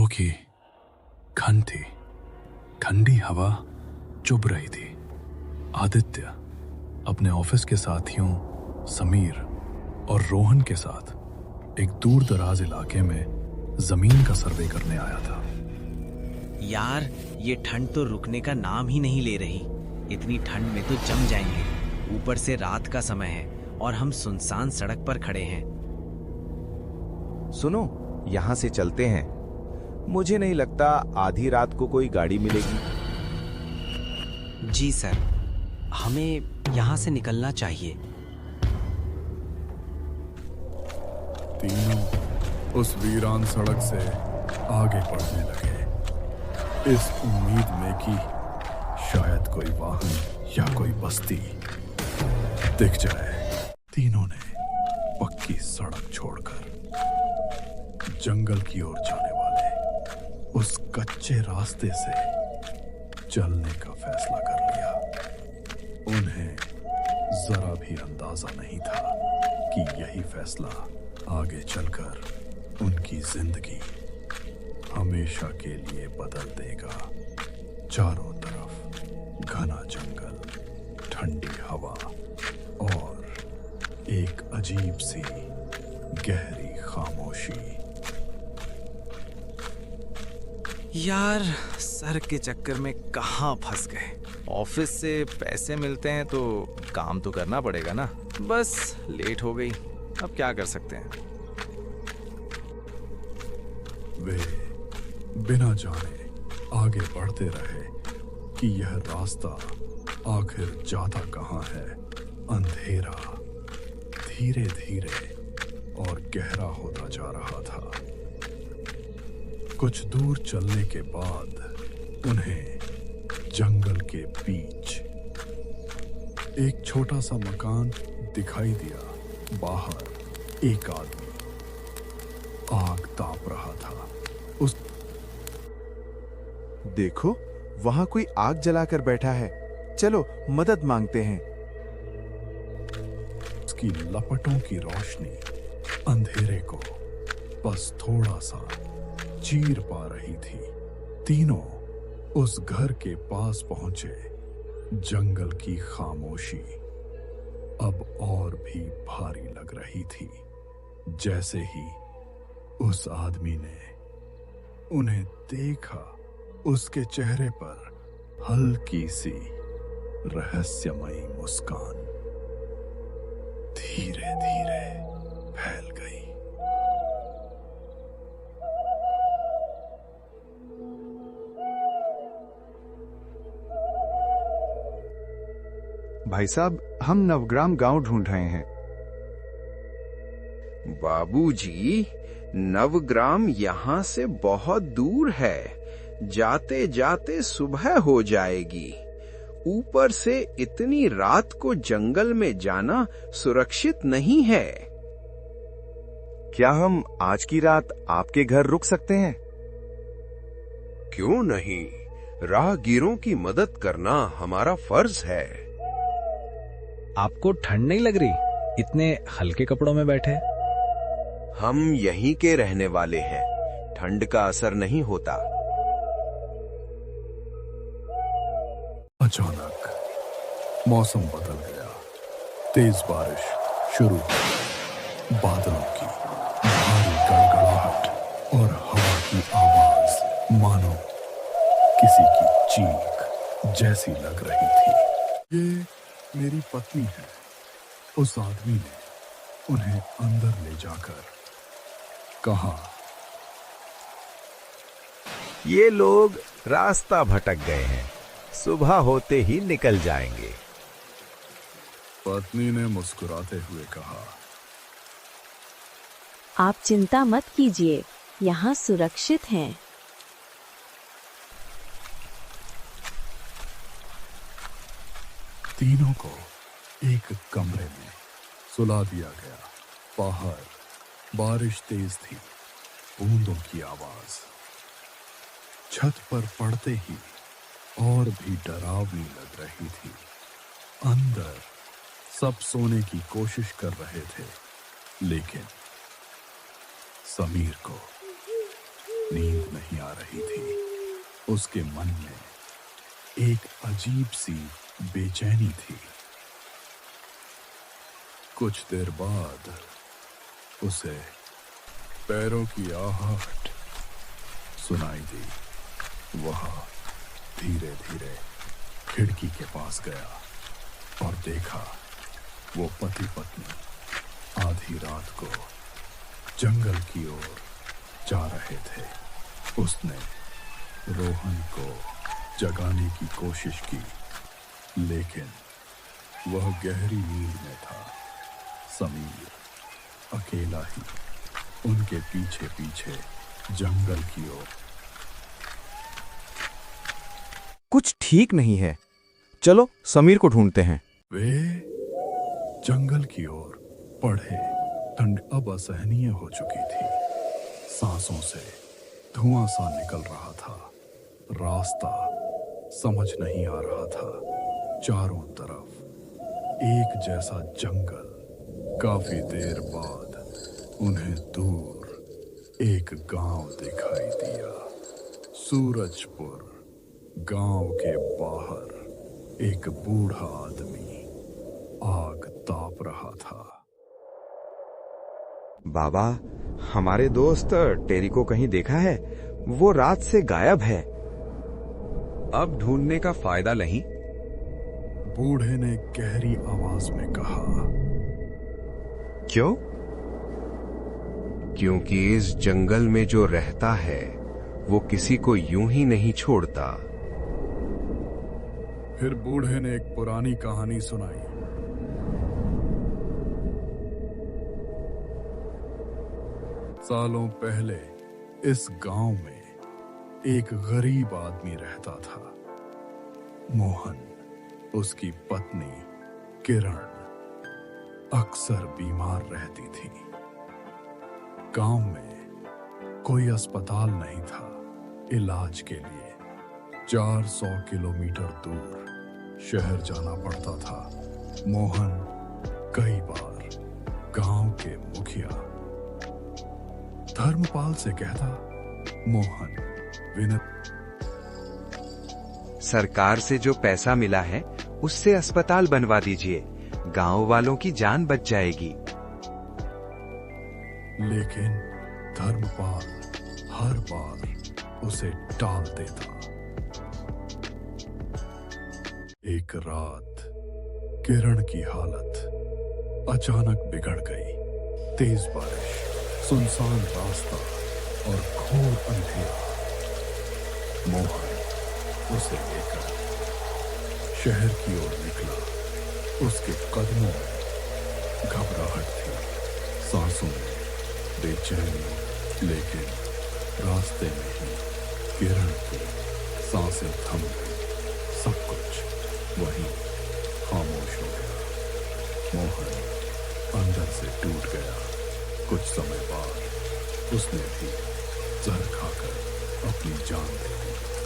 की घन थी, ठंडी हवा चुभ रही थी। आदित्य अपने ऑफिस के साथियों समीर और रोहन के साथ एक दूर दराज इलाके में जमीन का सर्वे करने आया था। यार, ये ठंड तो रुकने का नाम ही नहीं ले रही। इतनी ठंड में तो जम जाएंगे। ऊपर से रात का समय है और हम सुनसान सड़क पर खड़े हैं। सुनो, यहाँ से चलते हैं। मुझे नहीं लगता आधी रात को कोई गाड़ी मिलेगी। जी सर, हमें यहाँ से निकलना चाहिए। तीनों उस वीरान सड़क से आगे बढ़ने लगे, इस उम्मीद में कि शायद कोई वाहन या कोई बस्ती दिख जाए। तीनों ने पक्की सड़क छोड़कर जंगल की ओर जाने वाले उस कच्चे रास्ते से चलने का फैसला कर लिया। उन्हें जरा भी अंदाजा नहीं था कि यही फैसला आगे चलकर उनकी जिंदगी हमेशा के लिए बदल देगा। चारों तरफ घना जंगल, ठंडी हवा और एक अजीब सी गहरी खामोशी। यार, सर के चक्कर में कहाँ फंस गए। ऑफिस से पैसे मिलते हैं तो काम तो करना पड़ेगा ना। बस लेट हो गई, अब क्या कर सकते हैं। वे बिना जाने आगे बढ़ते रहे कि यह रास्ता आखिर जाता कहाँ है। अंधेरा धीरे धीरे और गहरा होता जा रहा था। कुछ दूर चलने के बाद उन्हें जंगल के बीच एक छोटा सा मकान दिखाई दिया। बाहर एक आदमी आग ताप रहा था। उस देखो, वहां कोई आग जलाकर बैठा है। चलो मदद मांगते हैं। उसकी लपटों की रोशनी अंधेरे को बस थोड़ा सा चीर पा रही थी। तीनों उस घर के पास पहुंचे। जंगल की खामोशी अब और भी भारी लग रही थी। जैसे ही उस आदमी ने उन्हें देखा, उसके चेहरे पर हल्की सी रहस्यमयी मुस्कान धीरे धीरे फैल गई। भाई साहब, हम नवग्राम गांव ढूंढ रहे हैं। बाबूजी, नवग्राम यहाँ से बहुत दूर है। जाते जाते सुबह हो जाएगी। ऊपर से इतनी रात को जंगल में जाना सुरक्षित नहीं है। क्या हम आज की रात आपके घर रुक सकते हैं? क्यों नहीं, राहगीरों की मदद करना हमारा फर्ज है। आपको ठंड नहीं लग रही? इतने हल्के कपड़ों में बैठे। हम यहीं के रहने वाले हैं, ठंड का असर नहीं होता। अचानक मौसम बदल गया। तेज बारिश शुरू हुई। बादलों की भारी गड़गड़ाहट और हवा की आवाज मानो किसी की चीख जैसी लग रही थी। ये मेरी पत्नी है, उस आदमी ने उन्हें अंदर ले जाकर कहा। ये लोग रास्ता भटक गए हैं, सुबह होते ही निकल जाएंगे। पत्नी ने मुस्कुराते हुए कहा, आप चिंता मत कीजिए, यहाँ सुरक्षित हैं। तीनों को एक कमरे में सुला दिया गया। बाहर बारिश तेज थी, बूंदों की आवाज छत पर पड़ते ही और भी डरावनी लग रही थी। अंदर सब सोने की कोशिश कर रहे थे, लेकिन समीर को नींद नहीं आ रही थी। उसके मन में एक अजीब सी बेचैनी थी। कुछ देर बाद उसे पैरों की आहट सुनाई दी। वह धीरे धीरे खिड़की के पास गया और देखा वो पति पत्नी आधी रात को जंगल की ओर जा रहे थे। उसने रोहन को जगाने की कोशिश की, लेकिन वह गहरी नींद में था। समीर अकेला ही उनके पीछे पीछे जंगल की ओर। कुछ ठीक नहीं है, चलो समीर को ढूंढते हैं। वे जंगल की ओर बढ़े। ठंड अब असहनीय हो चुकी थी। सांसों से धुआं सा निकल रहा था। रास्ता समझ नहीं आ रहा था। चारों तरफ एक जैसा जंगल। काफी देर बाद उन्हें दूर एक गांव दिखाई दिया। सूरजपुर गांव के बाहर एक बूढ़ा आदमी आग ताप रहा था। बाबा, हमारे दोस्त टेरी को कहीं देखा है? वो रात से गायब है। अब ढूंढने का फायदा नहीं। बूढ़े ने गहरी आवाज में कहा। क्यों? क्योंकि इस जंगल में जो रहता है वो किसी को यूं ही नहीं छोड़ता। फिर बूढ़े ने एक पुरानी कहानी सुनाई। सालों पहले इस गांव में एक गरीब आदमी रहता था। मोहन, उसकी पत्नी किरण अक्सर बीमार रहती थी। गांव में कोई अस्पताल नहीं था। इलाज के लिए 400 किलोमीटर दूर शहर जाना पड़ता था। मोहन कई बार गांव के मुखिया धर्मपाल से कहता, मोहन विनत सरकार से जो पैसा मिला है उससे अस्पताल बनवा दीजिए, गांव वालों की जान बच जाएगी। लेकिन धर्मपाल हर बार उसे टाल देता। एक रात किरण की हालत अचानक बिगड़ गई। तेज बारिश, सुनसान रास्ता और घोर अंधेरा। मोहन उसे लेकर शहर की ओर निकला। उसके कदमों में घबराहट थी, सांसों में बेचैनी। लेकिन रास्ते में ही किरण की सांसें थम गई। सब कुछ वहीं खामोश हो गया। मोहन अंदर से टूट गया। कुछ समय बाद उसने भी जहर खाकर अपनी जान दे दी।